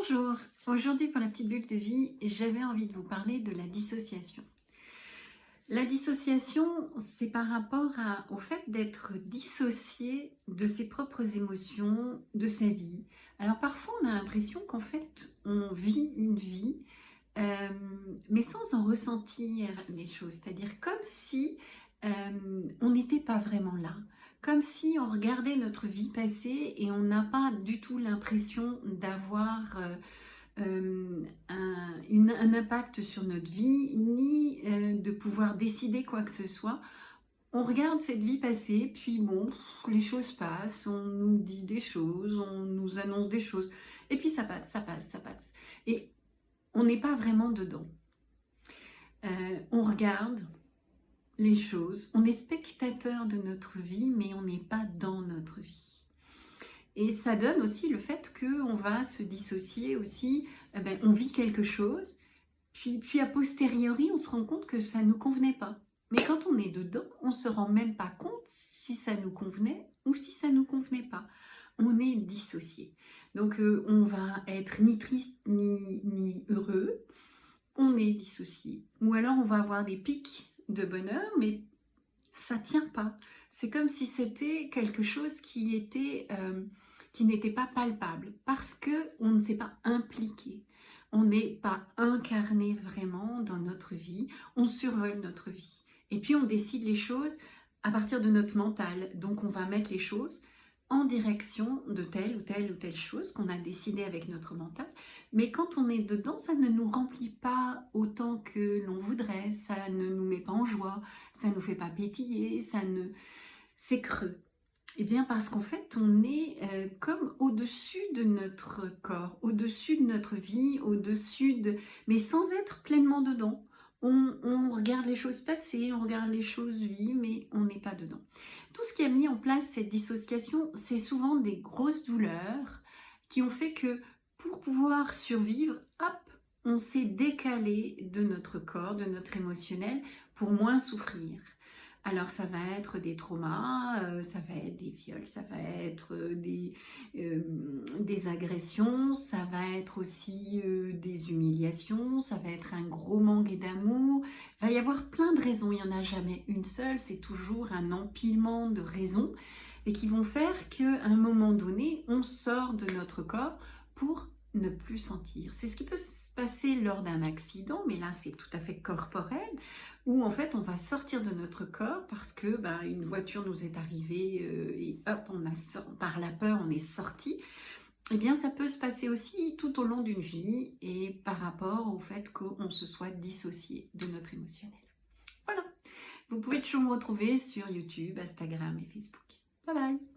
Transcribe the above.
Bonjour, aujourd'hui pour la petite bulle de vie, j'avais envie de vous parler de la dissociation. La dissociation, c'est par rapport au fait d'être dissocié de ses propres émotions, de sa vie. Alors parfois on a l'impression qu'en fait on vit une vie, euh, mais sans en ressentir les choses. C'est-à-dire comme si on n'était pas vraiment là. Comme si on regardait notre vie passer et on n'a pas du tout l'impression d'avoir un impact sur notre vie, ni de pouvoir décider quoi que ce soit. On regarde cette vie passer, puis bon, les choses passent, on nous dit des choses, on nous annonce des choses, et puis ça passe, ça passe, ça passe. Et on n'est pas vraiment dedans. On regarde les choses, on est spectateur de notre vie, mais on n'est pas dans notre vie. Et ça donne aussi le fait qu'on va se dissocier aussi, on vit quelque chose, puis a posteriori, on se rend compte que ça ne nous convenait pas. Mais quand on est dedans, on ne se rend même pas compte si ça nous convenait ou si ça ne nous convenait pas. On est dissocié. Donc on va être ni triste ni heureux, on est dissocié. Ou alors on va avoir des pics de bonheur, mais ça ne tient pas. C'est comme si c'était quelque chose qui n'était pas palpable, parce qu'on ne s'est pas impliqué. On n'est pas incarné vraiment dans notre vie, on survole notre vie. Et puis on décide les choses à partir de notre mental. Donc on va mettre les choses en direction de telle ou telle ou telle chose qu'on a décidé avec notre mental. Mais quand on est dedans, ça ne nous remplit pas autant que l'on voudrait, ça ne nous met pas en joie, ça ne nous fait pas pétiller, c'est creux. Eh bien parce qu'en fait, on est comme au-dessus de notre corps, au-dessus de notre vie, mais sans être pleinement dedans. On regarde les choses passer, on regarde les choses vivre, mais on n'est pas dedans. Tout ce qui a mis en place cette dissociation, c'est souvent des grosses douleurs qui ont fait que pour pouvoir survivre, hop, on s'est décalé de notre corps, de notre émotionnel, pour moins souffrir. Alors ça va être des traumas, ça va être des viols, ça va être des agressions, ça va être aussi des humiliations, ça va être un gros manque d'amour. Il va y avoir plein de raisons, il n'y en a jamais une seule, c'est toujours un empilement de raisons et qui vont faire qu'à un moment donné, on sort de notre corps pour ne plus sentir. C'est ce qui peut se passer lors d'un accident, mais là c'est tout à fait corporel, où en fait on va sortir de notre corps parce que une voiture nous est arrivée et hop, par la peur on est sorti. Eh bien ça peut se passer aussi tout au long d'une vie et par rapport au fait qu'on se soit dissocié de notre émotionnel. Voilà, vous pouvez toujours me retrouver sur YouTube, Instagram et Facebook. Bye bye.